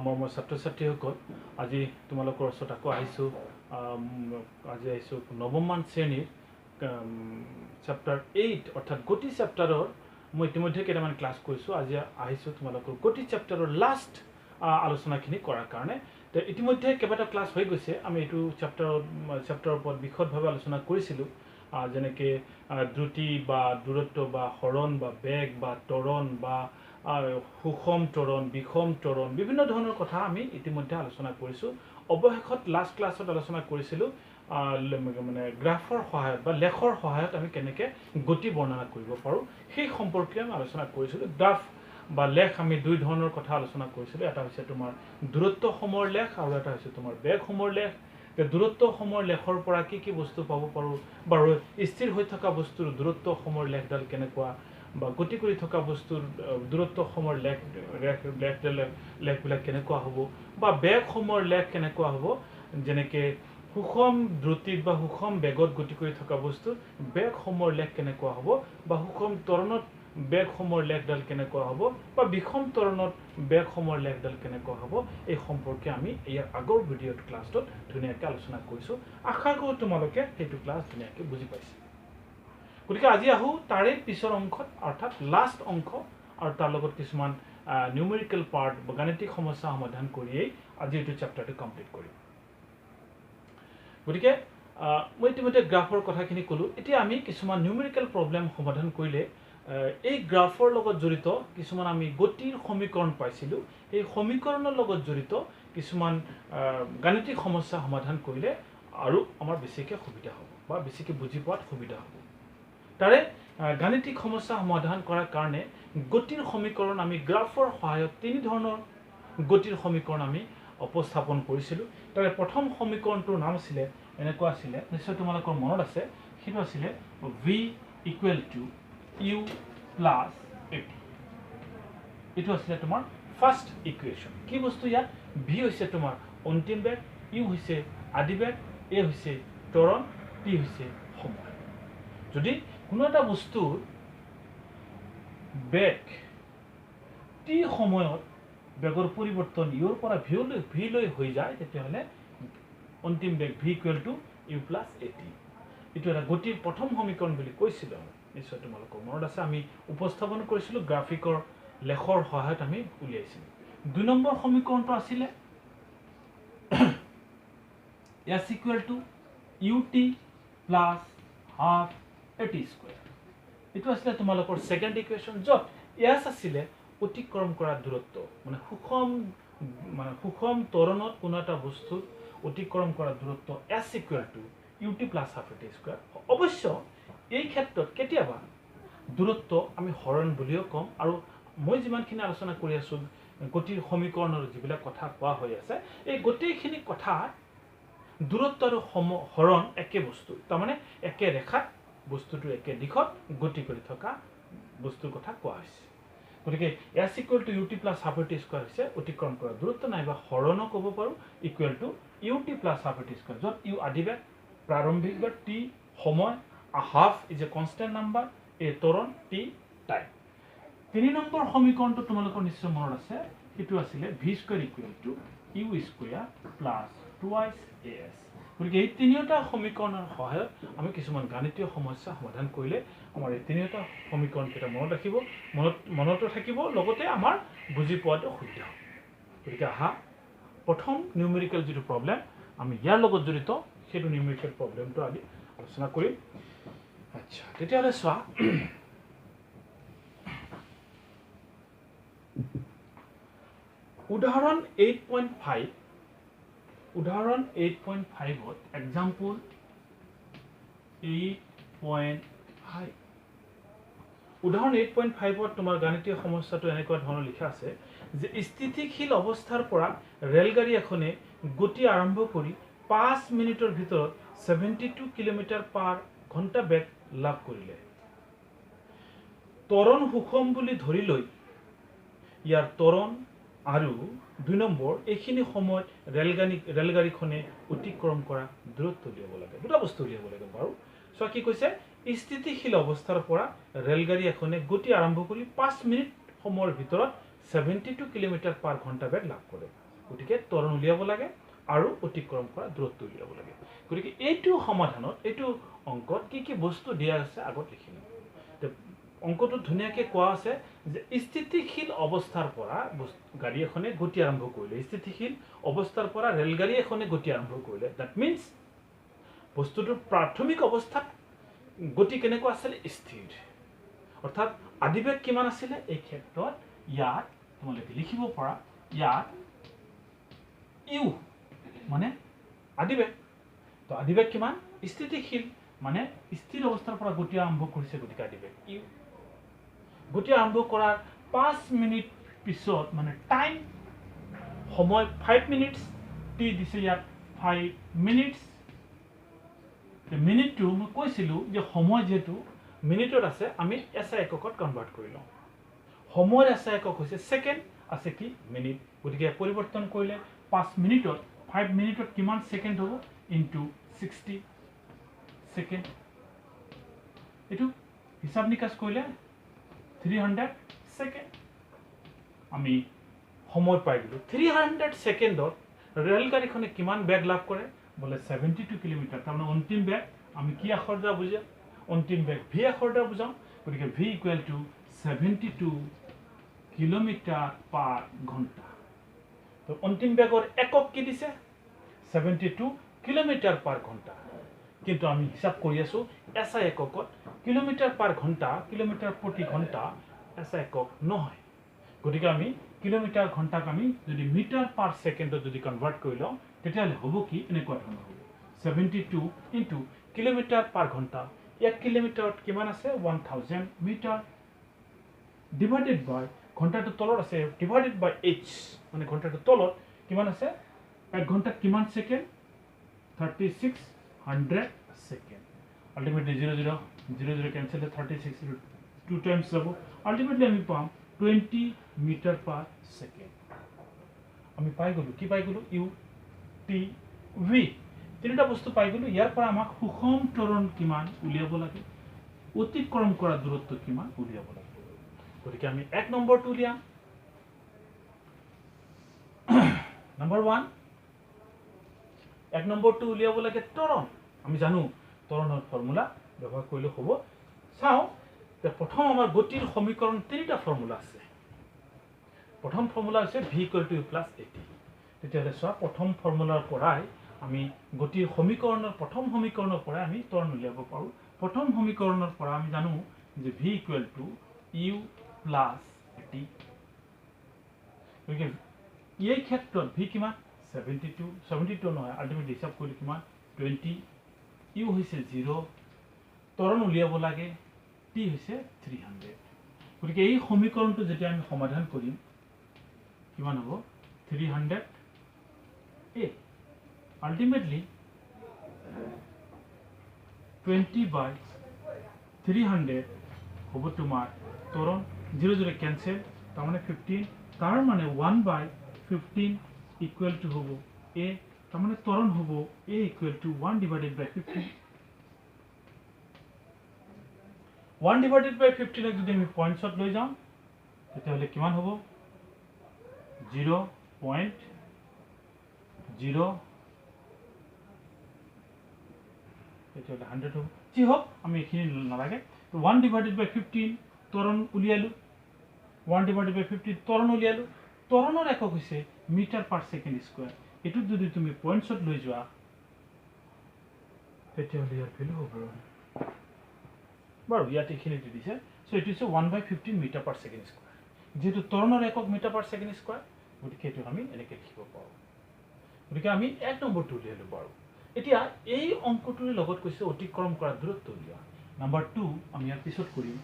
মৰমৰ ছাত্ৰ-ছাত্ৰীসকল আজি তোমালোকৰ ওচৰত আকৌ আহিছোঁ আজি আহিছোঁ নৱমমান শ্ৰেণীৰ চেপ্টাৰ 8 অৰ্থাৎ গতি চেপ্টাৰৰ মই ইতিমধ্যে কেইটামান ক্লাছ কৰিছোঁ আজি আহিছোঁ তোমালোকৰ গতি চেপ্টাৰৰ লাষ্ট আলোচনাখিনি কৰাৰ কাৰণে তো ইতিমধ্যে কেইবাটা ক্লাছ হৈ গৈছে আমি এইটো চেপ্টাৰৰ ওপৰত বিশদভাৱে আলোচনা কৰিছিলোঁ যেনেকৈ দ্ৰুতি বা দূৰত্ব বা হৰণ বা বেগ বা ত্বৰণ বা সুষম ত্বৰণ বিষম ত্বৰণ বিভিন্ন ধৰণৰ কথা আমি ইতিমধ্যে আলোচনা কৰিছোঁ অৱশেষত লাষ্ট ক্লাছত আলোচনা কৰিছিলোঁ মানে গ্ৰাফৰ সহায়ত বা লেখৰ সহায়ত আমি কেনেকৈ গতি বৰ্ণনা কৰিব পাৰোঁ সেই সম্পৰ্কে আমি আলোচনা কৰিছিলোঁ গ্ৰাফ বা লেখ আমি দুই ধৰণৰ কথা আলোচনা কৰিছিলোঁ এটা হৈছে তোমাৰ দূৰত্ব সময়ৰ লেখ আৰু এটা হৈছে তোমাৰ বেগ সময়ৰ লেখ দূৰত্ব সময়ৰ লেখৰ পৰা কি বস্তু পাব পাৰোঁ বাৰু স্থিৰ হৈ থকা বস্তুৰ দূৰত্ব সময়ৰ লেখডাল কেনেকুৱা বা গতি কৰি থকা বস্তুৰ দূৰত্ব সময়ৰ লেখবিলাক কেনেকুৱা হ'ব বা বেগ সময়ৰ লেখ কেনেকুৱা হ'ব যেনেকৈ সুষম দ্ৰুতিত বা সুষম বেগত গতি কৰি থকা বস্তুৰ বেগ সময়ৰ লেখ কেনেকুৱা হ'ব বা সুষম ত্বৰণত বেগ সময়ৰ লেখডাল কেনেকুৱা হ'ব বা বিষম ত্বৰণত বেগ সময়ৰ লেখডাল কেনেকুৱা হ'ব এই সম্পৰ্কে আমি ইয়াৰ আগৰ ভিডিঅ'ত ক্লাছটোত ধুনীয়াকৈ আলোচনা কৰিছোঁ আশা কৰোঁ তোমালোকে সেইটো ক্লাছ ধুনীয়াকৈ বুজি পাইছে গতিকে আজি আহোঁ তাৰে পিছৰ অংশত অৰ্থাৎ লাষ্ট অংশ আৰু তাৰ লগত কিছুমান নিউমেৰিকেল পাৰ্ট বা গাণিতিক সমস্যা সমাধান কৰিয়েই আজি এইটো চেপ্টাৰটো কমপ্লিট কৰিম গতিকে মই ইতিমধ্যে গ্ৰাফৰ কথাখিনি ক'লোঁ এতিয়া আমি কিছুমান নিউমেৰিকেল প্ৰব্লেম সমাধান কৰিলে এই গ্ৰাফৰ লগত জড়িত কিছুমান আমি গতিৰ সমীকৰণ পাইছিলোঁ এই সমীকৰণৰ লগত জড়িত কিছুমান গাণিতিক সমস্যা সমাধান কৰিলে আৰু আমাৰ বেছিকৈ সুবিধা হ'ব বা বেছিকৈ বুজি পোৱাত সুবিধা হ'ব তাৰে গাণিতিক সমস্যা সমাধান কৰাৰ কাৰণে গতিৰ সমীকৰণ আমি গ্ৰাফৰ সহায়ত তিনি ধৰণৰ গতিৰ সমীকৰণ আমি উপস্থাপন কৰিছিলোঁ তাৰে প্ৰথম সমীকৰণটোৰ নাম আছিলে এনেকুৱা আছিলে নিশ্চয় তোমালোকৰ মনত আছে সেইটো আছিলে v = u + at এইটো আছিলে তোমাৰ ফাৰ্ষ্ট ইকুৱেশ্যন কি বস্তু ইয়াত v হৈছে তোমাৰ অন্তিম বেগ u হৈছে আদি বেগ a হৈছে ত্বৰণ t হৈছে সময় যদি কোনো এটা বস্তুৰ বেগ t সময়ত বেগৰ পৰিৱৰ্তন ইউৰ পৰা v লৈ হৈ যায় তেতিয়াহ'লে অন্তিম বেগ v = u + at এইটো এটা গতিৰ প্ৰথম সমীকৰণ বুলি কৈছিলোঁ নিশ্চয় তোমালোকৰ মনত আছে আমি উপস্থাপন কৰিছিলোঁ গ্ৰাফিকৰ লেখৰ সহায়ত আমি উলিয়াইছিলোঁ দুই নম্বৰ সমীকৰণটো আছিলে s = ut + ½ at². এইটো আছিলে তোমালোকৰ ছেকেণ্ড ইকুৱেশ্যন য'ত s আছিলে অতিক্ৰম কৰা দূৰত্ব মানে সুষম ত্বৰণত কোনো এটা বস্তু অতিক্ৰম কৰা দূৰত্ব s = ut + ½ at². অৱশ্য এই ক্ষেত্ৰত কেতিয়াবা দূৰত্ব আমি হৰণ বুলিও ক'ম আৰু মই যিমানখিনি আলোচনা কৰি আছোঁ গতিৰ সমীকৰণৰ যিবিলাক কথা কোৱা হৈ আছে এই গোটেইখিনি কথা দূৰত্ব আৰু হৰণ একে বস্তু তাৰমানে একে ৰেখাত বস্তুটো একে দিশত গতি কৰি থকা বস্তুৰ কথা কোৱা হৈছে গতিকে s = ut + ½ at² হৈছে অতিক্ৰম কৰা দূৰত্ব নাইবা হৰণো ক'ব পাৰোঁ = ut + ½ at² য'ত u আদি বেগ প্ৰাৰম্ভিক বেগ t সময় ½ is a constant number a ত্বৰণ t time তিনি নম্বৰ সমীকৰণটো তোমালোকৰ নিশ্চয় মনত আছে সেইটো আছিলে v² = u² + 2as গতিকে এই তিনিওটা সমীকৰণৰ সহায়ত আমি কিছুমান গাণিতীয় সমস্যা সমাধান কৰিলে আমাৰ এই তিনিওটা সমীকৰণ কেইটা মনত থাকিব লগতে আমাৰ বুজি পোৱাটো সুবিধা হ'ব গতিকে আহা প্ৰথম নিউমেৰিকেল যিটো প্ৰব্লেম আমি ইয়াৰ লগত জড়িত সেইটো নিউমেৰিকেল প্ৰব্লেমটো আমি আলোচনা কৰিম আচ্ছা তেতিয়াহ'লে চোৱা উদাহৰণ 8.5 উদাহৰণ 8.5ত এক্সাম্পল 8.5 উদাহৰণ 8.5ত তোমাৰ গাণিতীয় সমস্যাটো এনেকুৱা ধৰণৰ লিখা আছে যে স্থিতিশীল অৱস্থাৰ পৰা ৰেলগাড়ী এখনে গতি আৰম্ভ কৰি 5 মিনিটৰ ভিতৰত 72 কিলোমিটাৰ/ঘণ্টা বেগ লাভ কৰিলে ত্বৰণ সুষম বুলি ধৰি লৈ ইয়াৰ ত্বৰণ আৰু দুই নম্বৰ এইখিনি সময়ত ৰেলগাড়ীখনে অতিক্ৰম কৰা দূৰত্ব উলিয়াব লাগে দুটা বস্তু উলিয়াব লাগে বাৰু সো কি কৈছে স্থিতিশীল অৱস্থাৰ পৰা ৰেলগাড়ী এখনে গতি আৰম্ভ কৰি 5 মিনিট সময়ৰ ভিতৰত 72 কিলোমিটাৰ পাৰ ঘণ্টা বেগ লাভ কৰে গতিকে ত্বৰণ উলিয়াব লাগে আৰু অতিক্ৰম কৰা দূৰত্ব উলিয়াব লাগে গতিকে এইটো সমাধানত এইটো অংকত কি বস্তু দিয়া আছে আগত লিখি লওঁ অংকটো ধুনীয়াকৈ কোৱা আছে যে স্থিতিশীল অৱস্থাৰ পৰা গাড়ী এখনে গতি আৰম্ভ কৰিলে স্থিতিশীল অৱস্থাৰ পৰা ৰেলগাড়ী এখনে গতি আৰম্ভ কৰিলে দ্যাট মিন্স বস্তুটোৰ প্ৰাথমিক অৱস্থাত গতি কেনেকুৱা আছিল স্থিৰ অৰ্থাৎ আদিবেগ কিমান আছিল এই ক্ষেত্ৰত ইয়াত তোমালোকে লিখিব পৰা ইয়াত ইউ মানে আদিবেগ তো আদিবেগ কিমান স্থিতিশীল মানে স্থিৰ অৱস্থাৰ পৰা গতি আৰম্ভ কৰিছে গতিকে আদিবেগ ইউ গতি আৰম্ভ কৰাৰ 5 মিনিট পিছত মানে টাইম সময় 5 মিনিটস টি দিছে ইয়াত 5 মিনিটস মিনিটটো মই কৈছিলো যে সময় যেহেতু মিনিটত আছে আমি এসআই এককত কনভাৰ্ট কৰি লওঁ সময়ৰ এসআই একক হৈছে সেকেন্ড আছে কি মিনিট গতিকে পৰিৱৰ্তন কৰিলে 5 মিনিটত 5 মিনিটত কিমান সেকেন্ড হ'ব ইনটু 60 সেকেন্ড এটো হিসাব নিকাশ কৰিলে 300 সেকেন্ড আমি সময় পাই গলো 300 সেকেন্ডত ৰেলগাড়ীখনে কিমান বেগ লাভ কৰে বলে 72 কিলোমিটাৰ তাৰমানে অন্তিম বেগ আমি কি আখৰ দ্বাৰা বুজাম অন্তিম বেগ ভি আখৰ দ্বাৰা বুজাম গতিকে ভি ইকুৱেল টু 72 কিলোমিটাৰ পাৰ ঘণ্টা তো অন্তিম বেগৰ একক কি দিছে 72 কিলোমিটাৰ পাৰ ঘণ্টা কিন্তু আমি হিসাব কৰি আছো এসআই এককত কিলোমিটাৰ পাৰ ঘণ্টা কিলোমিটাৰ প্ৰতি ঘণ্টা এসআই একক নহয় গতিকে আমি কিলোমিটাৰ ঘণ্টাক আমি যদি মিটাৰ পাৰ সেকেন্ডত যদি কনভাৰ্ট কৰি লওঁ তেতিয়াহ'লে হ'ব কি এনেকুৱা ধৰণৰ হ'ব 72 ইনটু কিলোমিটাৰ পাৰ ঘণ্টা 1 কিলোমিটাৰত কিমান আছে 1000 মিটাৰ ডিভাইডেড বাই ঘণ্টাটো তলত আছে ডিভাইডেড বাই h মানে ঘণ্টাটো তলত কিমান আছে 1 ঘণ্টাত কিমান second 3600 second ultimately 00 cancel 36 2 Times যাব আলটিমেটলি আমি পাম 20 মিটার পার সেকেন্ড আমি পাই গলো কি পাই গলো ইউ টি ভি তিনিটা বস্তু পাই গলো ইয়াৰ পৰা আমাক সুষম ত্বৰণ কিমান উলিয়াব লাগে অতিক্ৰম কৰা দূৰত্ব কিমান উলিয়াব লাগে গতিকে আমি এক নম্বৰটো উলিয়াম নাম্বাৰ 1 এক নম্বৰটো উলিয়াব লাগে ত্বৰণ আমি জানো ত্বৰণৰ ফৰ্মুলা ব্যৱহাৰ কৰিলে হ'ব চাও যে প্ৰথম আমাৰ গতিৰ সমীকৰণ তিনিটা ফৰ্মুলা আছে প্ৰথম ফৰ্মুলা আছে v = u + at তেতিয়াহ'লে চোৱা প্ৰথম ফৰ্মুলাৰ পৰাই আমি গতিৰ সমীকৰণৰ প্ৰথম সমীকৰণৰ পৰাই আমি ত্বৰণ উলিয়াব পাৰো প্ৰথম সমীকৰণৰ পৰা আমি জানো যে v = u + at গতিকে এই ক্ষেত্ৰত v কিমান 72 নহয় আলটিমেটলি হিসাব কৰিলে কিমান 20 u হৈছে 0 ত্বৰণ উলিয়াব লাগে t হৈছে 300 গতিকে এই সমীকৰণটো যেতিয়া আমি সমাধান কৰিম কিমান হ'ব 300 a ultimately 20/300 হ'ব তোমাৰ ত্বৰণ 00 ক্যান্সেল তাৰ মানে 15 তাৰ মানে 1/15 ইকুৱেল টু হ'ব a তাৰ মানে ত্বৰণ হ'ব a ইকুৱেল টু 1/15 1/15 যদি আমি পয়েন্টছত লৈ যাওঁ তেতিয়াহ'লে কিমান হ'ব 0.0 তেতিয়াহ'লে 100 হ'ব কি হ'ব আমি এখিনি নালাগে 1/15 ত্বৰণ উলিয়ালো 1/15 ত্বৰণ উলিয়ালো ত্বৰণৰ একক হৈছে মিটাৰ পাৰ সেকেন্ড স্কয়াৰ এটো যদি তুমি পয়েন্টছত লৈ যোৱা তেতিয়াহ'লে ইয়াৰ ভ্যালু হ'ব বাৰু ইয়াত এখিনি দিছে so it is 1/15 metre per second square যেটো ত্বৰণৰ একক মিটাৰ পাৰ সেকেন্ড স্কয়াৰ গতিকে এটো আমি এনেকৈ লিখিব পাৰো গতিকে আমি এক নম্বৰটো উলিয়ালো বাৰু এতিয়া এই অংকটোৰ লগত কৈছে অতিক্ৰম কৰা দূৰত্ব উলিওৱা নাম্বাৰ 2 আমি ইয়াৰ পিছত কৰিম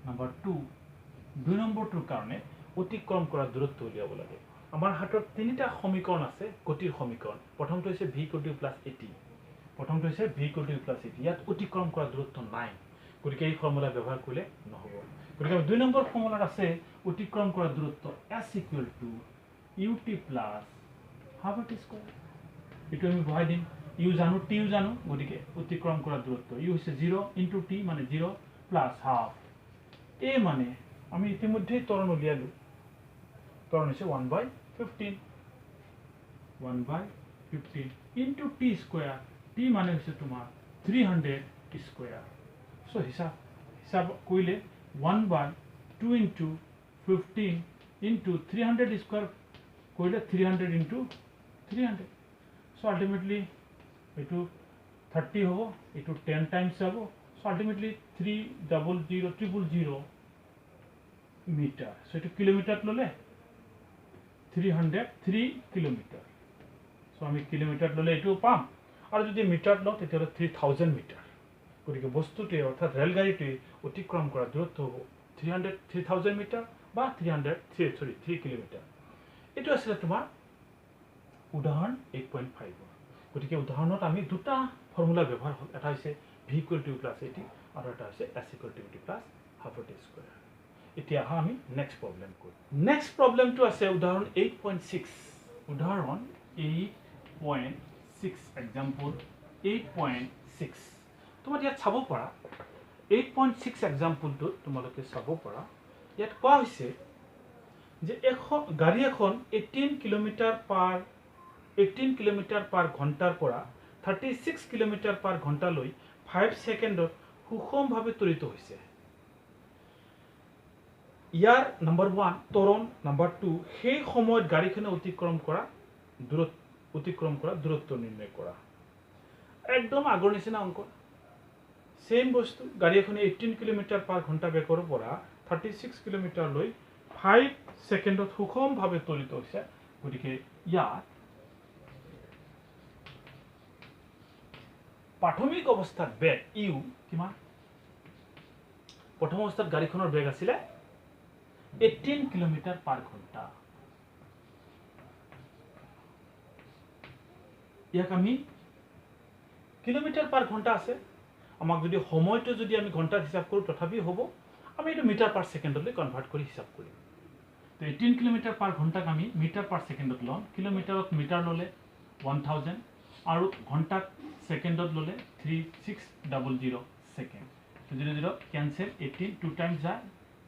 নাম্বাৰ 2 দুই নম্বৰটোৰ কাৰণে অতিক্ৰম কৰা দূৰত্ব উলিয়াব লাগে আমাৰ হাতত তিনিটা সমীকৰণ আছে গতিৰ সমীকৰণ প্ৰথমটো হৈছে v = u + at প্ৰথমটো হৈছে v = u + at ইয়াত অতিক্ৰম কৰা দূৰত্ব নাই গতিকে এই ফৰ্মুলা ব্যৱহাৰ কৰিলে নহব গতিকে দুই নম্বৰ ফৰ্মুলাত আছে অতিক্ৰম কৰা দূৰত্ব s = ut + half at square এটো আমি বহাই দিম u জানো t জানো গতিকে অতিক্ৰম কৰা দূৰত্ব u হৈছে 0 * t মানে 0 + half a মানে আমি ইতিমধ্যে ত্বৰণ উলিয়ালো ত্বৰণ হৈছে 1/15 1/15 ইনটু t স্কয়াৰ t মানে হৈছে তোমাৰ 300 স্কয়ার সো হিসাব কইলে 1/2 into 15 into 300 square কইলে 300 into 300 so ultimately etu 30 hobo etu 10 times hobo so ultimately 300 meter so etu kilometer lole 303 kilometer so ami kilometer lole etu pam aru jodi meter lo tetele 3000 meter গতিকে বস্তুটোৱে অৰ্থাৎ ৰেলগাড়ীটোৱে অতিক্ৰম কৰা দূৰত্ব হ'ব 3000 metre বা 3 kilometre এটো আছিল তোমাৰ উদাহৰণ 8.5 গতিকে উদাহৰণত আমি দুটা ফৰ্মুলা ব্যৱহাৰ হ'ল এটা হৈছে v = u + at আৰু এটা হৈছে s = ut + half at square এতিয়া আমি নেক্সট প্ৰবলেম কৰিম নেক্সট প্ৰবলেমটো আছে উদাহৰণ 8.6 উদাহৰণ 8.6 এক্সাম্পল 8.6 তোমাক ইয়াত চাব পাৰা 8.6 এক্সাম্পলটো তোমালোকে চাব পাৰা ইয়াত কোৱা হৈছে যে গাড়ী এখন 18 কিলোমিটাৰ পাৰ ঘণ্টাৰ পৰা 36 কিলোমিটাৰ পাৰ ঘণ্টা লৈ 5 সেকেন্ডত সুষমভাৱে ত্বৰিত হৈছে ইয়াৰ নম্বৰ 1 ত্বৰণ নম্বৰ 2 সেই সময়ত গাড়ীখনে অতিক্ৰম কৰা দূৰত্ব নিৰ্ণয় কৰা একদম আগৰ নিচিনা অংক सेम বস্তু গাড়ী এখন 18 কিলোমিটাৰ পাৰ ঘণ্টা বেগৰ পৰা 36 কিলোমিটাৰ লৈ 5 সেকেন্ডত সুষমভাৱে ত্বৰিত হৈছে গতিকে ইয়াত প্ৰাথমিক অৱস্থাত বেগ ইউ কিমান প্ৰথম অৱস্থাত গাড়ীখনৰ বেগ আছিল 18 কিলোমিটাৰ পাৰ ঘণ্টা ইয়াক আমি কিলোমিটাৰ পাৰ ঘণ্টা আছে আমাক যদি সময়টো যদি আমি ঘণ্টাত হিসাব কৰো তথাপি হ'ব আমি এটা মিটাৰ পাৰ সেকেন্ডলৈ কনভাৰ্ট কৰি হিসাব কৰিম তো 18 কিলোমিটাৰ পাৰ ঘণ্টাক আমি মিটাৰ পাৰ সেকেন্ডত লম কিলোমিটাৰত মিটাৰ ললে 1000 আৰু ঘণ্টাত সেকেন্ডত ললে 3600 সেকেন্ড তো 00 ক্যান্সেল 18 টু টাইমস যায়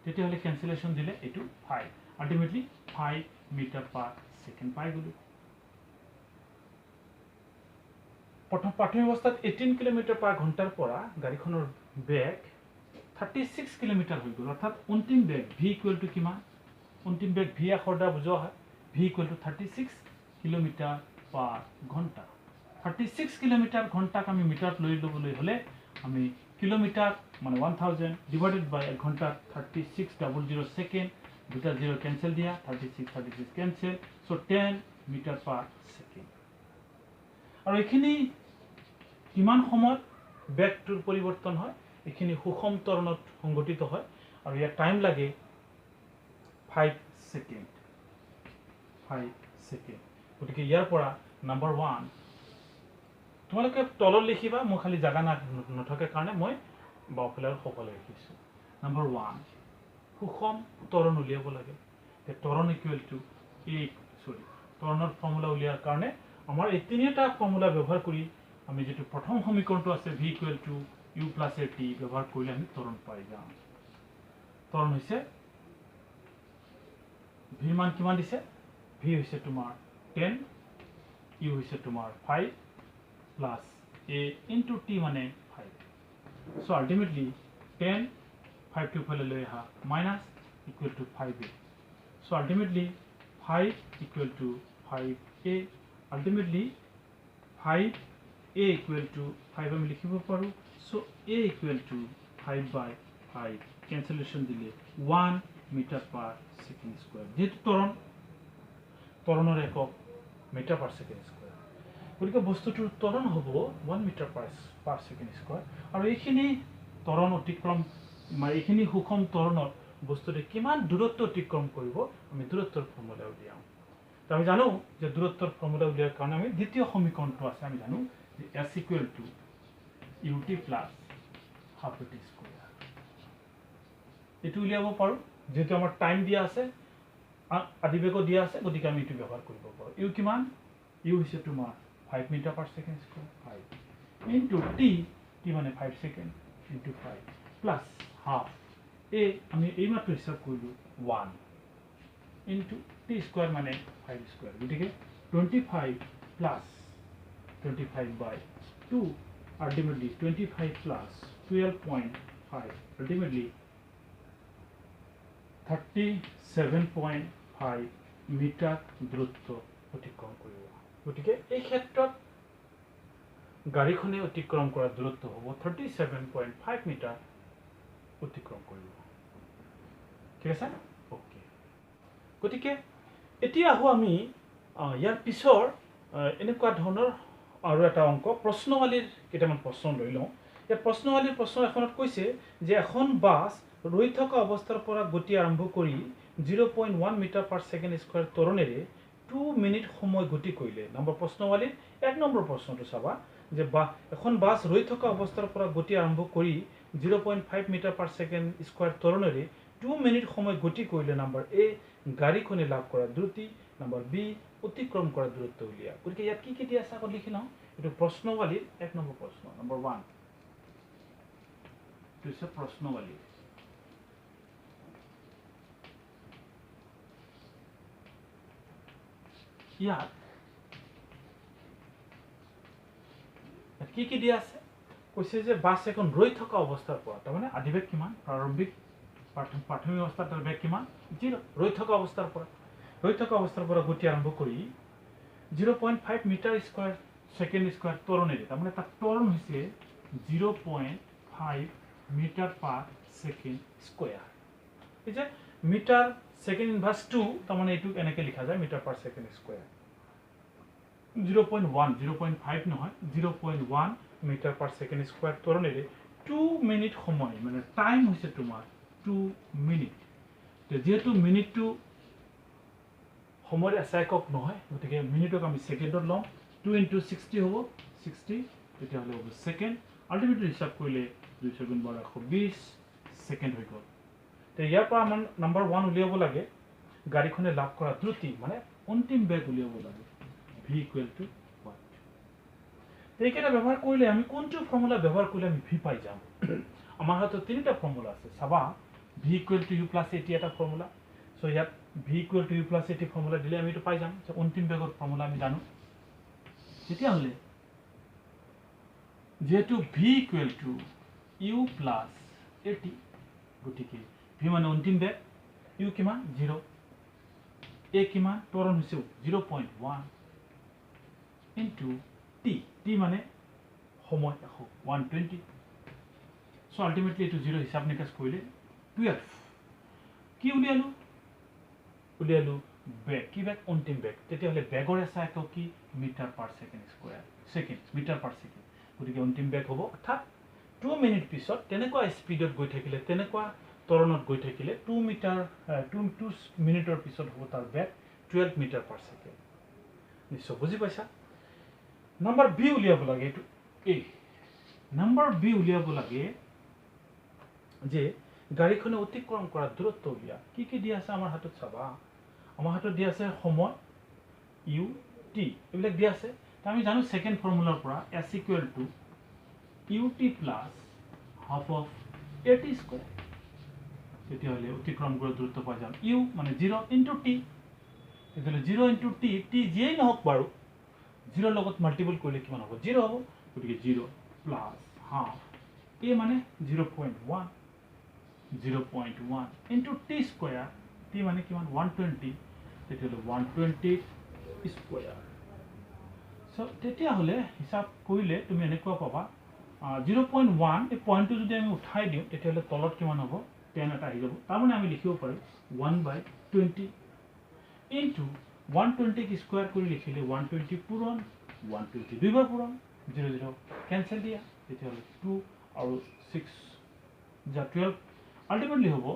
তেতিয়া হলে ক্যান্সেলেশন দিলে এটু 5 আলটিমেটলি 5 মিটাৰ পাৰ সেকেন্ড পাই গলো প্ৰথম অৱস্থাত 18 কিলোমিটাৰ পাৰ ঘণ্টাৰ পৰা গাড়ীখনৰ বেগ 36 কিলোমিটাৰ হৈ গল অৰ্থাৎ অন্তিম বেগ v = কিমান অন্তিম বেগ v আখৰটা বুজোৱা হয় v = 36 কিলোমিটাৰ পাৰ ঘণ্টা 36 কিলোমিটাৰ ঘণ্টাক আমি মিটাৰত লৈ লবলৈ হলে আমি কিলোমিটাৰ মানে 1000 ডিভাইডেড বাই ঘণ্টা 3600 সেকেন্ড দুটা জিৰো ক্যান্সেল দিয়া 36 cancel so 10 metre per second আৰু এখিনি কিমান সময়ত বেগটোৰ পৰিৱৰ্তন হয় এখিনি সুষম ত্বৰণত সংঘটিত হয় আৰু ইয়াৰ টাইম লাগে 5 সেকেন্ড গতিকে ইয়াৰ পৰা নম্বৰ 1 তোমালোকে তলত লিখিবা মই খালি জাগা নথকে কাৰণে মই বাওফালৰ সকলে লিখিছো নম্বৰ 1 সুষম ত্বৰণ উলিয়াব লাগে তে ত্বৰণ ত্বৰণৰ ফৰ্মুলা উলিয়াৰ কাৰণে আমাৰ এই তিনিটা ফৰ্মুলা ব্যৱহাৰ কৰি আমি যেটো প্ৰথম সমীকৰণটো আছে v = u + at ব্যৱহাৰ কৰিলে আমি ত্বৰণ পাই যাম ত্বৰণ হৈছে v মান কিমান দিছে v হৈছে তোমাৰ 10 u হৈছে তোমাৰ 5 plus a into t মানে 5 so ultimately 10 5 to ফলে লৈ আহা minus equal to 5a so ultimately 5 equal to 5a ultimately 5a equal to 5 আমি লিখিব পাৰো so a equal to 5/5 cancellation দিলে 1 মিটাৰ পাৰ সেকেন্ড স্কয়াৰ যেটো ত্বৰণৰ একক মিটাৰ পাৰ সেকেন্ড স্কয়াৰ গতিকে বস্তুটোৰ ত্বৰণ হ'ব 1 মিটাৰ পাৰ সেকেন্ড স্কয়াৰ আৰু এইখিনি ত্বৰণ অতিক্ৰম মানে এইখিনি সুষম ত্বৰণত বস্তুটো কিমান দূৰত্ব অতিক্ৰম কৰিব আমি দূৰত্বৰ ফৰ্মুলা উলিয়াম তো আমি জানো যে দূৰত্বৰ ফৰ্মুলা উলিয়াৰ কাৰণে আমি দ্বিতীয় সমীকৰণটো আছে আমি জানো যে s = ut + half at square এটো উলিয়াব পাৰো যেটো আমাৰ টাইম দিয়া আছে আদিবেগ দিয়া আছে গতিকে আমি এটো ব্যৱহাৰ কৰিব পাৰো ইউ কিমান ইউ হৈছে তোমাৰ 5 metre per second square 5 into t মানে 5 second into 5 plus half a আমি এই মাত্ৰ হিসাব কৰিলো 1 into टी स्क्वायर माने 5 स्क्वायर गतिके 25 plus 25 by 2 ultimately 25 plus 12.5 ultimately 37.5 metre দূৰত্ব অতিক্ৰম কৰিব গতিকে এই ক্ষেত্ৰত গাড়ীখনে অতিক্ৰম কৰা দূৰত্ব হ'ব 37.5 মিটাৰ অতিক্ৰম কৰিব ঠিক আছে ওকে গতিকে এতিয়া আহো আমি ইয়াৰ পিছৰ এনেকুৱা ধৰণৰ আৰু এটা অংক প্ৰশ্নৱালীৰ কেইটামান প্ৰশ্ন লৈ লওঁ ইয়াৰ প্ৰশ্নৱালীৰ প্ৰশ্ন এখনত কৈছে যে এখন বাছ ৰৈ থকা অৱস্থাৰ পৰা গতি আৰম্ভ কৰি 0.1 মিটাৰ পাৰ সেকেন্ড স্কয়াৰ ত্বৰণেৰে 2 মিনিট সময় গতি কৰিলে নম্বৰ প্ৰশ্নৱালীৰ এক নম্বৰ প্ৰশ্নটো চাবা যে এখন বাছ ৰৈ থকা অৱস্থাৰ পৰা গতি আৰম্ভ কৰি 0.5 মিটাৰ পাৰ সেকেন্ড স্কয়াৰ ত্বৰণেৰে 2 মিনিট সময় গতি কৰিলে নম্বৰ এ গাড়ীখনে লাভ কৰা দ্ৰুতি নম্বৰ বি অতিক্ৰম কৰা দূৰত্ব উলিয়া গতিকে ইয়াত কি দিয়া আছে আগত লিখি লওঁ এটো প্ৰশ্নৱালীৰ এক নম্বৰ প্ৰশ্ন নম্বৰ 1 দিছে প্ৰশ্নৱালী ইয়াত কি দিয়া আছে কৈছে যে বাছ এখন ৰৈ থকা অৱস্থাৰ পৰা তাৰ মানে আদিবেগ কিমান প্ৰাৰম্ভিক প্ৰাথমিক অৱস্থাত বেগ কিমান 0 ৰৈ থকা অৱস্থাৰ পৰা গতি আৰম্ভ কৰি 0.5 মিটাৰ স্কয়াৰ সেকেন্ড স্কয়াৰ ত্বৰণেৰে তাৰ মানে তাৰ ত্বৰণ হৈছে 0.5 মিটাৰ পাৰ সেকেন্ড স্কয়াৰ এই যে মিটাৰ সেকেন্ড ইনভাৰ্স 2 তাৰ মানে এটু এনেকে লিখা যায় মিটাৰ পাৰ সেকেন্ড স্কয়াৰ 0.5 নহয় 0.1 মিটাৰ পাৰ সেকেন্ড স্কয়াৰ ত্বৰণেৰে 2 মিনিট সময় মানে টাইম হৈছে তোমাৰ 2 মিনিট যেহেতু মিনিটটো সময় একক নহয় গতিকে মিনিটক আমি সেকেন্ডত লম 2 * 60 হ'ব 60 তেতিয়া হলে হ'ব সেকেন্ড আলটিমেটলি হিসাব কৰিলে 2 সেকেন্ড বাৰ 120 সেকেন্ড হৈ গ'ল তে ইয়াৰ পৰা আমাৰ নম্বৰ 1 উলিয়াব লাগে গাড়ীখনে লাভ কৰা দ্ৰুতি মানে অন্তিম বেগ উলিয়াব লাগে v = what এইকেইটা ব্যৱহাৰ কৰিলে আমি কোনটো ফৰ্মুলা ব্যৱহাৰ কৰিলে আমি v পাই যাম আমাৰ হাতত তিনিটা ফৰ্মুলা আছে চাবা v = u + at এটা ফৰ্মুলা সো ইয়াত v = u + at ফৰ্মুলা দিলে আমি এটো পাই যাম যে অন্তিম বেগৰ ফৰ্মুলা আমি জানো তেতিয়া হলে যেহেতু v = u + at গতিকে v মানে অন্তিম বেগ u কিমান 0 a কিমান ত্বৰণ হৈছে 0.1 into t মানে সময় 120 so ultimately to 0 হিসাব নিকাশ কৰিলে 12 কি উলিয়ালো বেগ কি বেগ অন্তিম বেগ তেতিয়া হলে বেগৰ এসা একক কি metre per second square second metre per second গতিকে অন্তিম বেগ হ'ব অৰ্থাৎ 2 মিনিট পিছত তেনেকুৱা স্পিডত গৈ থাকিলে তেনেকুৱা ত্বৰণত গৈ থাকিলে 2 মিনিটৰ পিছত হ'ব তাৰ বেগ 12 মিটাৰ পাৰ সেকেন্ড নিশ্চয় বুজি পাইছা নম্বৰ বি উলিয়াব লাগে এটো এ নম্বৰ বি উলিয়াব লাগে যে গাড়ীখনে অতিক্ৰম কৰা দূৰত্ব উলিয়া কি দিয়া আছে আমাৰ হাতত চাবা আমাৰ হাতত দিয়া আছে সময় u t এবিলাক দিয়া আছে আমি জানো সেকেন্ড ফৰ্মুলাৰ পৰা s = ut + half of at square তেতিয়া হলে অতিক্ৰম কৰা দূৰত্ব পাই যাম u মানে 0 * t তেতিয়া 0 * t t যেই নহওক বাৰু 0 লগত মাল্টিপল কৰিলে কিমান হ'ব 0 হ'ব গতিকে 0 + half a মানে 0.1 into t square t মানে কিমান 120 তেতিয়া হলে 120 স্কয়াৰ সো তেতিয়া হলে হিসাব কৰিলে তুমি এনেকুৱা পাবা 0.1 এই পইণ্টটো যদি আমি উঠাই দিও তেতিয়া হলে তলত কিমান হ'ব 10 এটা আহি যাব তাৰ মানে আমি লিখিব পাৰো 1/20 into 120 ক স্কয়াৰ কৰি লিখিলে 120 পূৰণ 120 দুইবাৰ পূৰণ 0 0 কেনসেল দিয়া তেতিয়া হলে 2 আৰু 6 যা 12 ultimately hobo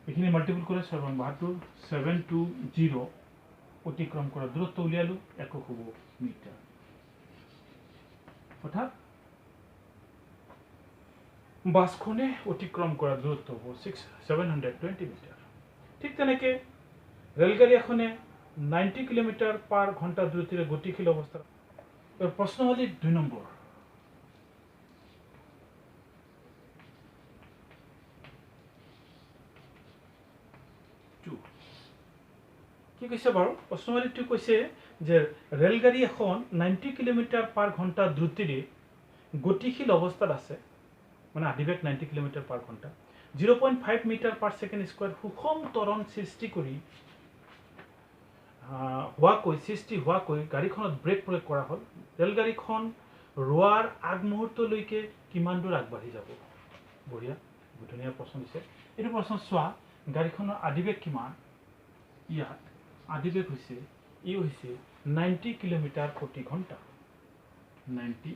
ekhini multiple kore 720 অতিক্ৰম কৰা দূৰত্ব উলিয়ালো একক হ'ব মিটাৰ অৰ্থাৎ বাছখনে অতিক্ৰম কৰা দূৰত্ব হ'ব 720 মিটাৰ ঠিক তেনেকে ৰেলগাড়ী এখনে 90 কিলোমিটাৰ পাৰ ঘণ্টা দ্ৰুতিৰে গতিশীল অৱস্থাত প্ৰশ্নৱালী 2 নম্বৰ কি কৈছে বাৰু প্ৰশ্নৱলীটো কৈছে যে ৰেলগাড়ী এখন 90 কিলোমিটাৰ/ঘণ্টা দ্ৰুতিৰে গতিশীল অৱস্থাত আছে মানে আদিবেগ 90 কিলোমিটাৰ/ঘণ্টা 0.5 মিটাৰ/ছেকেণ্ড স্কয়াৰ সুষম ত্বৰণ সৃষ্টি হোৱাকৈ গাড়ীখনত ব্ৰেক প্ৰয়োগ কৰা হ'ল ৰেলগাড়ীখন ৰোৱাৰ আগমুহূৰ্তলৈকে কিমান দূৰ আগবাঢ়ি যাব বঢ়িয়া ধুনীয়া প্ৰশ্ন দিছে এইটো প্ৰশ্ন চোৱা গাড়ীখনৰ আদিবেগ কিমান ইয়াত আদিবেগ হৈছে 90 কিলোমিটাৰ/ঘণ্টা 90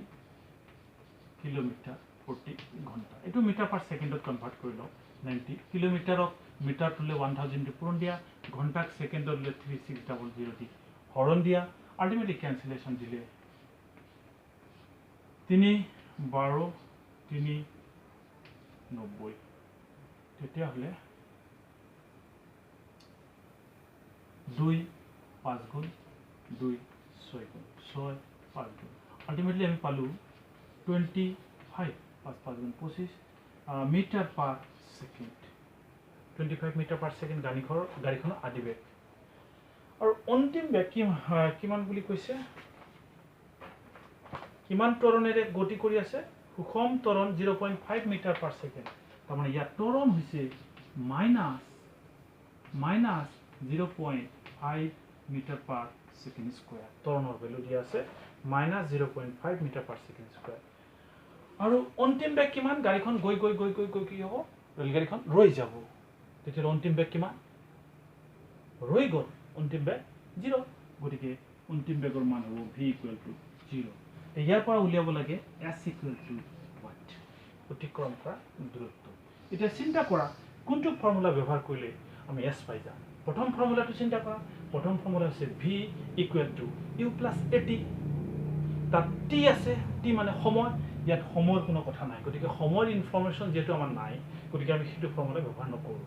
কিলোমিটাৰ/ঘণ্টা এইটো মিটাৰ/ছেকেণ্ডত কনভাৰ্ট কৰি লওঁ 90 কিলোমিটাৰক মিটাৰ তুলে 1000 দি পূৰণ দিয়া ঘণ্টাক ছেকেণ্ডত দিলে 3600 দি হৰণ দিয়া আল্টিমেটলি ক্যান্সেলেশন দিলে 3 12 3 90 তেতিয়া হলে 2 5 গুণ 2 6 গুণ 6 5 গুণ আল্টিমেটলি আমি পালো 25 5 5 গুণ 25 মিটাৰ/ছেকেণ্ড 25 মিটাৰ/ছেকেণ্ড গাড়ীখনৰ আদিবেগ আৰু অন্তিম বেগ কিমান বুলি কৈছে কিমান ত্বৰণেৰে গতি কৰি আছে সুষম ত্বৰণ 0.5 মিটাৰ/ছেকেণ্ড তাৰমানে ইয়াত ত্বৰণ হৈছে মাইনাস 0.5 মিটাৰ/ছেকেণ্ড স্কয়াৰ ত্বৰণৰ ভ্যালু দিয়া আছে মাইনাস 0.5 মিটাৰ/ছেকেণ্ড স্কয়াৰ আৰু অন্তিম বেগ কিমান গাড়ীখন গৈ কি হ'ব ৰেলগাড়ীখন ৰৈ যাব তেতিয়া অন্তিম বেগ কিমান ৰৈ গ'ল অন্তিম বেগ 0 গতিকে অন্তিম বেগৰ মান হ'ব v = 0 ইয়াৰ পৰা উলিয়াব লাগে s = what অতিক্ৰম কৰা দূৰত্ব এতিয়া চিন্তা কৰা কোনটো ফৰ্মুলা ব্যৱহাৰ কৰিলে আমি s পাই যাম প্ৰথম ফৰ্মুলাটো চিন্তা কৰা প্ৰথম ফৰ্মুলা হৈছে v = u + at তাত t আছে t মানে সময় ইয়াত সময়ৰ কোনো কথা নাই গতিকে সময়ৰ ইনফৰমেশন যেটো আমাৰ নাই গতিকে আমি সেইটো ফৰ্মুলা ব্যৱহাৰ নকৰো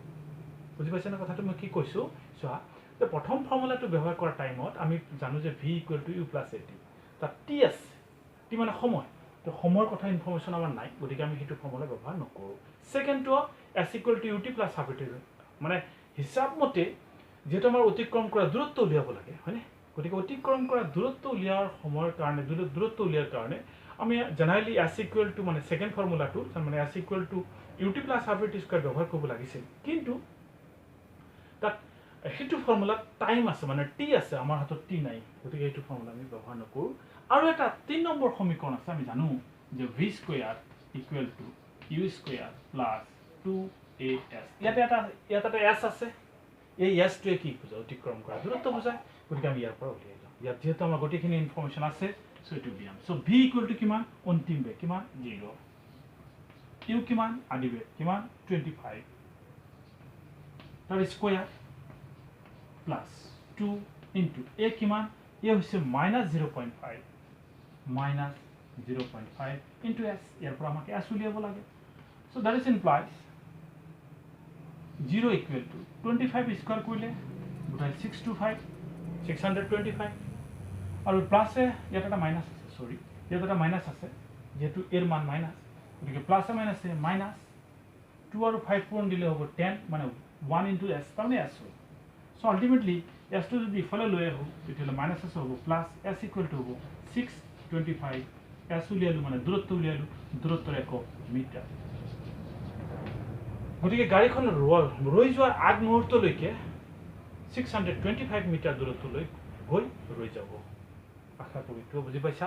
বুজি পাইছে না কথাটো মই কি কৈছো চোৱা যে প্ৰথম ফৰ্মুলাটো ব্যৱহাৰ কৰা টাইমত আমি জানো যে v = u + at তাত t আছে t মানে সময় তো সময়ৰ কথা ইনফৰমেশন আমাৰ নাই গতিকে আমি সেইটো ফৰ্মুলা ব্যৱহাৰ নকৰো সেকেন্ডটো s = ut + half at মানে হিসাব মতে যেটো আমাৰ অতিক্ৰম কৰা দূৰত্ব উলিয়াব লাগে হয়নে গতিকে অতিক্ৰম কৰা দূৰত্ব উলিয়াৰ সময়ৰ কাৰণে দূৰত্ব উলিয়াৰ কাৰণে আমি জেনাৰেলি s = মানে সেকেন্ড ফৰ্মুলাটো মানে s = ut + half at square ব্যৱহাৰ কৰিব লাগিছিল কিন্তু তাত হেতু ফৰ্মুলা টাইম আছে মানে t আছে আমাৰ হাতত t নাই গতিকে এইটো ফৰ্মুলা আমি ব্যৱহাৰ নকৰো আৰু এটা 3 নম্বৰ সমীকৰণ আছে আমি জানো যে v² = u² + 2as ইয়াতে এটা s আছে এই s টোৱে কি বুজায় অতিক্ৰম কৰা দূৰত্ব বুজায় গতিকে আমি ইয়াৰ পৰা উলিয়াই যাম ইয়াত যেহেতু আমাৰ গতিখিনি ইনফৰমেশন আছে সো এটো দিয়াম সো v = কিমান অন্তিম বেগ কিমান 0 u কিমান আদিবেগ কিমান 25 তাৰ স্কয়াৰ প্লাস 2 into a কিমান a হৈছে -0.5 into s ইয়াৰ পৰা আমাক s উলিয়াব লাগে so that is implies 0 = 25 square কৰিলে গোটাই 625 আৰু প্লাসে ইয়াত এটা মাইনাস আছে সৰি ইয়াত এটা মাইনাস আছে যেহেতু এৰ মান মাইনাস গতিকে প্লাসে মাইনাসে মাইনাস 2 আৰু 5 পূৰণ দিলে হ'ব 10 মানে 1 into s তাৰমানে s হয় so ultimately s টো যদি ইফালে লৈ আহো তেতিয়ালে মাইনাস s হ'ব প্লাস s = হ'ব 625 s উলিয়ালো মানে দূৰত্ব উলিয়ালো দূৰত্বৰ একক মিটাৰ গতিকে গাড়ীখন ৰৈ যোৱাৰ আগ মুহূৰ্তলৈকে 625 মিটাৰ দূৰত্বলৈ গৈ ৰৈ যাব আশা কৰো তো বুজি পাইছা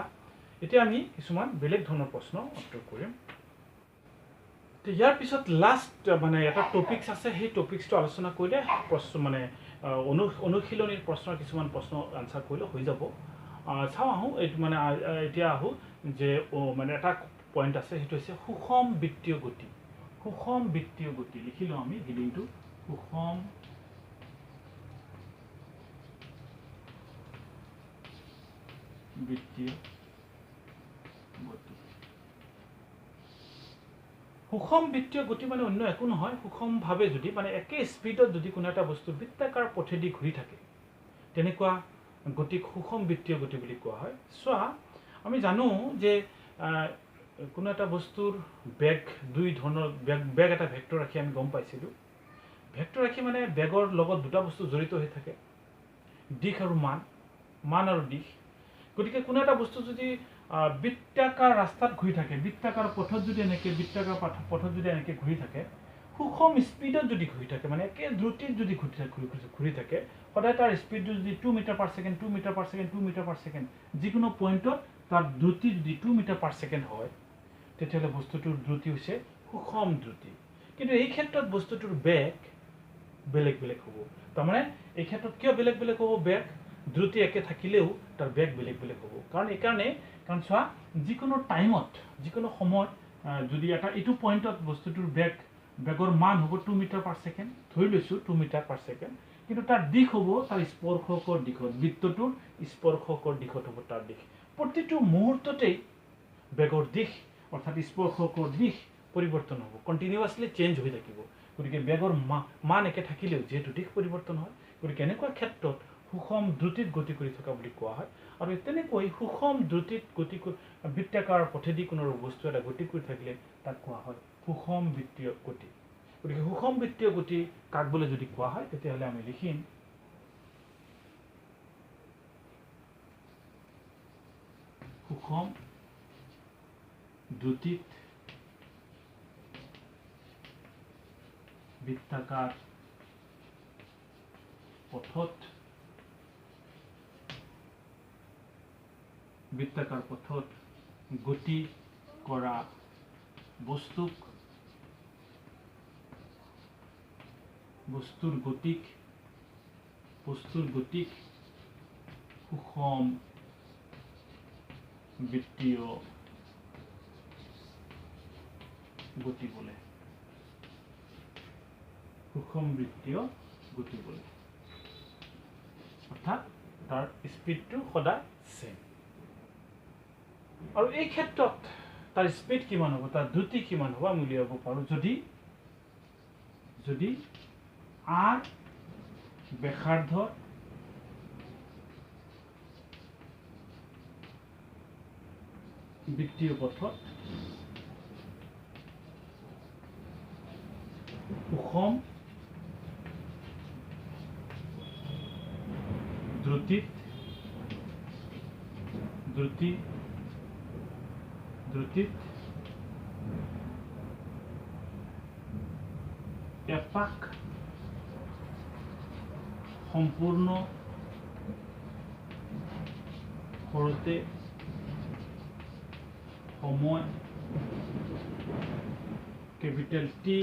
এতিয়া আমি কিছুমান বেলেগ ধৰণৰ প্ৰশ্ন উত্তৰ কৰিম তো ইয়াৰ পিছত লাষ্ট মানে এটা টপিকস আছে সেই টপিকসটো আলোচনা কৰিলে প্ৰশ্ন মানে অনুশীলনীৰ প্ৰশ্নৰ কিছুমান প্ৰশ্ন আনসাৰ কৰিলে হৈ যাব চাও আহো এই মানে এতিয়া আহো যে মানে এটা পইণ্ট আছে সেইটো হৈছে সুষম বৃত্তীয় গতি লিখিলো আমি হেডিংটো সুষম বৃত্তীয় গতি সুষম বৃত্তীয় গতি মানে অন্য একো নহয় সুষম ভাবে যদি মানে একে স্পিডত যদি কোনো এটা বস্তু বৃত্তাকাৰ পথেদি ঘূৰি থাকে তেনেকুৱা গতিক সুষম বৃত্তীয় গতি বুলি কোৱা হয় সোৱা আমি জানো যে কোনো এটা বস্তুৰ বেগ দুই ধৰণৰ বেগ এটা ভেক্টৰ ৰাখি আমি গম পাইছিলো ভেক্টৰ ৰাখি মানে বেগৰ লগত দুটা বস্তু জড়িত হৈ থাকে দিশ আৰু মান আৰু দিশ গতিকে কোনো এটা বস্তু যদি বৃত্তাকাৰ ৰাস্তাত ঘূৰি থাকে বৃত্তাকাৰ পথত যদি এনেকৈ ঘূৰি থাকে সুষম স্পীডত যদি ঘূৰি থাকে মানে একে দ্ৰুতিত যদি ঘূৰি থাকে সদায় তাৰ স্পীডটো যদি 2 metre per second 2 metre per second 2 metre per second যিকোনো পইণ্টত তাৰ দ্ৰুতি যদি 2 মিটাৰ পাৰ ছেকেণ্ড হয় তেতিয়াহ'লে বস্তুটোৰ দ্ৰুতি হৈছে সুষম দ্ৰুতি কিন্তু এই ক্ষেত্ৰত বস্তুটোৰ বেগ বেলেগ বেলেগ হ'ব তাৰমানে এই ক্ষেত্ৰত কিয় বেলেগ বেলেগ হ'ব বেগ দ্ৰুতি একে থাকিলেও তাৰ বেগ বেলেগ বেলেগ হ'ব কাৰণ চোৱা যিকোনো টাইমত যিকোনো সময়ত যদি এটা এইটো পইণ্টত বস্তুটোৰ বেগৰ মান হ'ব 2 মিটাৰ পাৰ ছেকেণ্ড ধৰি লৈছোঁ 2 মিটাৰ পাৰ ছেকেণ্ড কিন্তু তাৰ দিশ হ'ব তাৰ স্পৰ্শকৰ দিশত বৃত্তটোৰ স্পৰ্শকৰ দিশত হ'ব তাৰ দিশ প্ৰতিটো মুহূৰ্ততেই বেগৰ দিশ অৰ্থাৎ স্পৰ্শকৰ দিশ পৰিৱৰ্তন হ'ব কণ্টিনিউৱাছলি চেঞ্জ হৈ থাকিব গতিকে বেগৰ মান একে থাকিলেও যিহেতু দিশ পৰিৱৰ্তন হয় গতিকে এনেকুৱা ক্ষেত্ৰত সুষম দ্ৰুতিত গতি কৰি থকা বুলি কোৱা হয় আৰু তেনেকৈ সুষম দ্ৰুতিত বৃত্তাকাৰ পথেদি কোনো বস্তু এটা গতি কৰি থাকিলে তাক কোৱা হয় সুষম বৃত্তীয় গতি গতিকে সুষম বৃত্তীয় গতি কাক বোলে যদি কোৱা হয় তেতিয়াহ'লে আমি লিখিম সুষম দ্ৰুতিত বৃত্তাকাৰ পথত গতি কৰা বস্তুৰ গতিক সুষম বৃত্তীয় গতি বোলে অৰ্থাৎ তাৰ স্পীডটো সদায় সেম আৰু এই ক্ষেত্ৰত তাৰ স্পীড কিমান হ'ব তাৰ দ্ৰুতি কিমান হ'ব আমি উলিয়াব পাৰোঁ যদি r ব্যাসাৰ্ধৰ বৃত্তীয় পথত সুষম দ্ৰুতি এপাক সম্পূৰ্ণ কৰোঁতে সময় কেপিটেল টি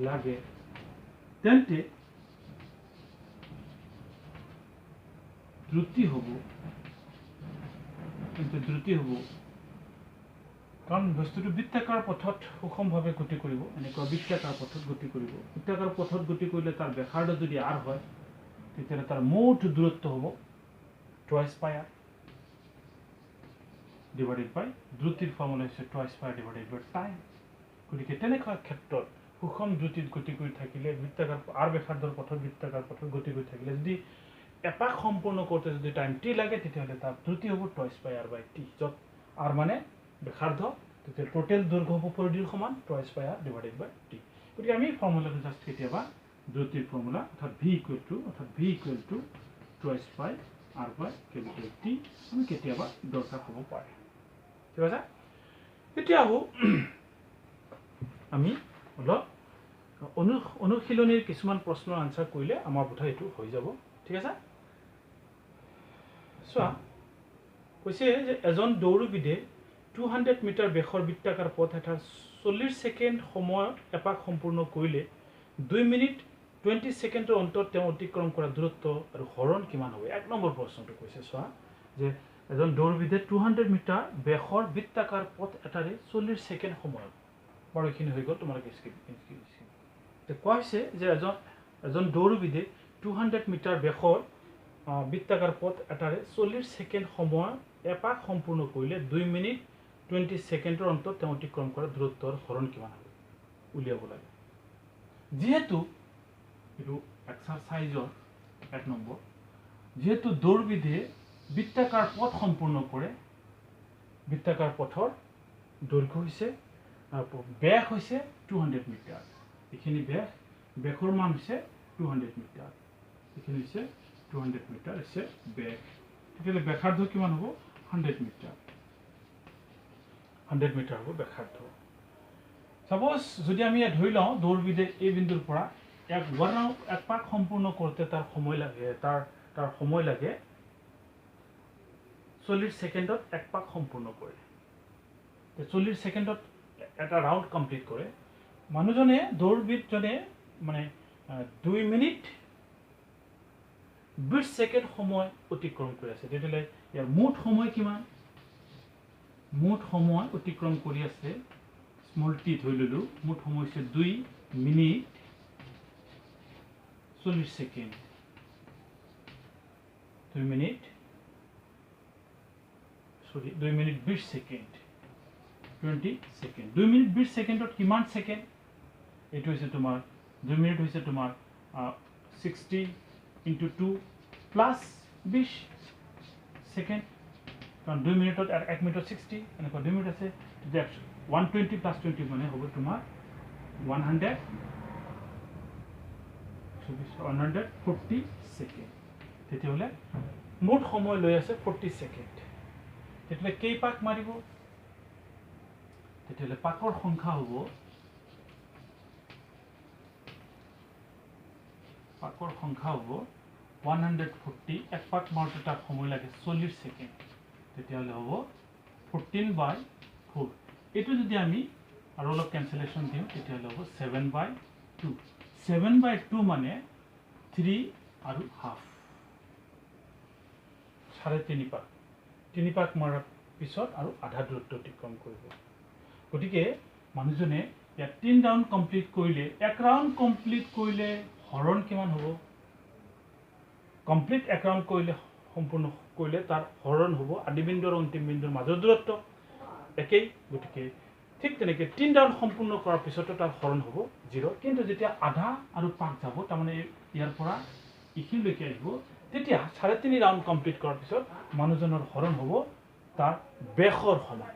লাগে তেন্তে দ্ৰুতি হ'ব কাৰণ বস্তুটো বৃত্তাকাৰ পথত সুষমভাৱে গতি কৰিব এনেকুৱা বৃত্তাকাৰ পথত গতি কৰিব বৃত্তাকাৰ পথত গতি কৰিলে তাৰ ব্যাসাৰ্ধ যদি r হয় তেতিয়াহ'লে তাৰ মুঠ দূৰত্ব হ'ব টুৱাইছ পাই r ডিভাইডেড বাই দ্ৰুতিৰ ফৰ্মুলা হৈছে টুৱাইছ পাই ডিভাইডেড বাই টাইম গতিকে তেনেকুৱা ক্ষেত্ৰত সুষম দ্ৰুতিত গতি কৰি থাকিলে বৃত্তাকাৰ r ব্যাসাৰ্ধৰ পথত বৃত্তাকাৰ পথত গতি কৰি থাকিলে যদি এপাক সম্পূৰ্ণ কৰোঁতে যদি টাইম টি লাগে তেতিয়াহ'লে তাৰ দ্ৰুতি হ'ব টুৱাইছ পাই r বাই টি য'ত r মানে ব্যাসাৰ্ধ তেতিয়া টোটেল দৈৰ্ঘ্য হ'ব পৰিধিৰ সমান টুৱাইছ পাই r ডিভাইডেড বাই টি গতিকে আমি ফৰ্মুলাটো জাষ্ট কেতিয়াবা দ্ৰুতিৰ ফৰ্মুলা অৰ্থাৎ v ইকুৱেল টু টুৱাইছ পাই r বাই কেপিটেল টি আমি কেতিয়াবা দৰকাৰ হ'ব পাৰে ঠিক আছে এতিয়া আহোঁ আমি অলপ অনুশীলনীৰ কিছুমান প্ৰশ্নৰ আনসাৰ কৰিলে আমাৰ বোধহয় এইটো হৈ যাব ঠিক আছে চোৱা কৈছে যে এজন দৌৰবিদে 200 মিটাৰ বেগৰ বৃত্তাকাৰ পথ এটাৰ 40 ছেকেণ্ড সময় এপাক সম্পূৰ্ণ কৰিলে 2 মিনিট 20 ছেকেণ্ডৰ অন্তত তেওঁ অতিক্ৰম কৰা দূৰত্ব আৰু হৰণ কিমান হ'ব এক নম্বৰ প্ৰশ্নটো কৈছে চোৱা যে এজন দৌৰবিদে 200 মিটাৰ বেগৰ বৃত্তাকাৰ পথ এটাৰে 40 ছেকেণ্ড সময়ত বাৰু এইখিনি হৈ গ'ল তোমালোকে কোৱা হৈছে যে এজন দৌৰবিদে 200 মিটাৰ বেগৰ বৃত্তাকাৰ পথ এটাৰে 40 ছেকেণ্ড সময় এপাক সম্পূৰ্ণ কৰিলে 2 মিনিট 20 ছেকেণ্ডৰ অন্তত তেওঁ অতিক্ৰম কৰা দূৰত্বৰ হৰণ কিমান হ'ব উলিয়াব লাগে যেহেতু এইটো এক্সাৰসাইজৰ এক নম্বৰ যেহেতু দৌৰবিদে বৃত্তাকাৰ পথ সম্পূৰ্ণ কৰে বৃত্তাকাৰ পথৰ দৈৰ্ঘ্য হৈছে বেগ হৈছে 200 মিটাৰ এইখিনি বেগৰ মান হৈছে 200 মিটাৰ এইখিনি হৈছে 200 মিটাৰ is a বেগ তেতিয়াহ'লে ব্যাসাৰ্ধ কিমান হ'ব 100 মিটাৰ 100 মিটাৰ হ'ব ব্যাসাৰ্ধ সাপোজ যদি আমি ধৰি লওঁ দৌৰবিদে এই বিন্দুৰ পৰা এক পাক সম্পূৰ্ণ কৰোঁতে তাৰ সময় লাগে 40 সেকেন্ডত এক পাক সম্পূৰ্ণ কৰে 40 সেকেন্ডত এটা ৰাউন্ড কমপ্লিট কৰে মানুহজনে দৌৰবিদজনে মানে 2 মিনিট 20 সেকেন্ড সময় অতিক্ৰম কৰি আছে তেতিয়াহ'লে ইয়াৰ মুঠ সময় কিমান মুঠ সময় অতিক্ৰম কৰি আছে স্মল টি ধৰি ললো মুঠ সময় হৈছে 2 minute 40 second 2 minute 20 second 20 second 2 minute 20 সেকেন্ডত কিমান সেকেন্ড এটো হৈছে তোমাৰ 2 মিনিট হৈছে তোমাৰ 60 into 2 plus 20 সেকেন্ড কারণ 2 মিনিটত 1 মিনিটত 60 এনেকৈ 2 মিনিট আছে 120 plus 20 মানে হ'ব তোমাৰ 140 সেকেন্ড তেতিয়াহ'লে মুঠ সময় লৈ আছে 40 সেকেন্ড তেতিয়াহ'লে কেই পাক মাৰিব তেতিয়াহ'লে পাকৰ সংখ্যা হ'ব পাকৰ সংখ্যা হ'ব 140 এক পাক মাৰোতে তাৰ সময় লাগে 40 সেকেন্ড তেতিয়াহ'লে হ'ব 14/4 এটো যদি আমি আৰু অলপ ক্যান্সেলেশন দিওঁ তেতিয়াহ'লে হ'ব 7/2 7/2 মানে 3 আৰু হাফ 3.5 পাক 3 পাক মাৰাৰ পিছত আৰু আধা দূৰত্ব অতিক্ৰম কৰিব গতিকে মানুহজনে ইয়াত 3 ৰাউন্ড কমপ্লিট কৰিলে এক ৰাউন্ড কমপ্লিট কৰিলে হৰণ কিমান হ'ব কমপ্লিট এক ৰাউন্ড কৰিলে সম্পূৰ্ণ কৰিলে তাৰ হৰণ হ'ব আদি বিন্দু আৰু অন্তিম বিন্দুৰ মাজৰ দূৰত্ব একেই গতিকে ঠিক তেনেকৈ 3 ৰাউন্ড সম্পূৰ্ণ কৰাৰ পিছত তাৰ হৰণ হ'ব 0 কিন্তু যেতিয়া আধা আৰু পাক যাব তাৰ মানে ইয়াৰ পৰা ইখিলৈকে আহিব তেতিয়া 3.5 ৰাউন্ড কমপ্লিট কৰাৰ পিছত মানুহজনৰ হৰণ হ'ব তাৰ বেগৰ সমান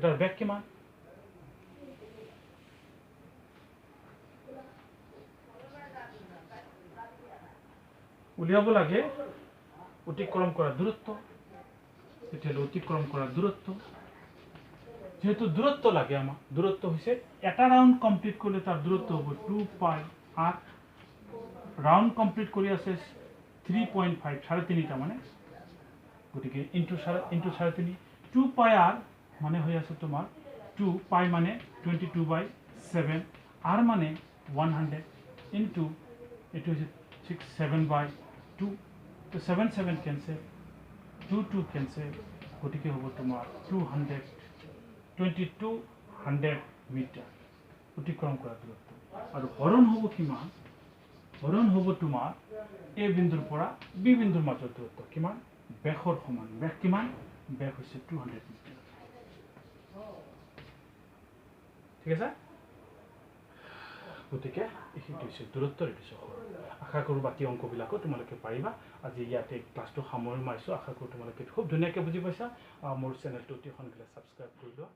তাৰ বেগ কিমান উলিয়াব লাগে অতিক্ৰম কৰা দূৰত্ব তেতিয়াহ'লে অতিক্ৰম কৰা দূৰত্ব যেহেতু দূৰত্ব লাগে আমাক দূৰত্ব হৈছে এটা ৰাউন্ড কমপ্লিট কৰিলে তাৰ দূৰত্ব হ'ব 2 পাই r ৰাউন্ড কমপ্লিট কৰি আছে 3.5 3.5 মানে গতিকে ইনটু 3.5 2 পাই r মানে হৈ আছে তোমাৰ 2 পাই মানে 22/7 r মানে 100 ইনটু এটো হৈছে 7/2 তো 7 cancel 2 cancel গতিকে হ'ব তোমাৰ 2200 মিটাৰ অতিক্ৰম কৰা দূৰত্ব আৰু হৰণ হ'ব কিমান হৰণ হ'ব তোমাৰ এ বিন্দুৰ পৰা বি বিন্দুৰ মাজৰ দূৰত্ব কিমান বেগৰ সমান বেগ কিমান বেগ হৈছে 200 মিটাৰ ঠিক আছে গতিকে এইটো হৈছে দূৰত্বৰ এইটো আশা কৰোঁ বাকি অংকবিলাকো তোমালোকে পাৰিবা আজি ইয়াতে ক্লাছটো সামৰি মাৰিছোঁ আশা কৰোঁ তোমালোকে খুব ধুনীয়াকৈ বুজি পাইছা মোৰ চেনেলটো অতি সোনকালে সাবস্ক্ৰাইব কৰি লোৱা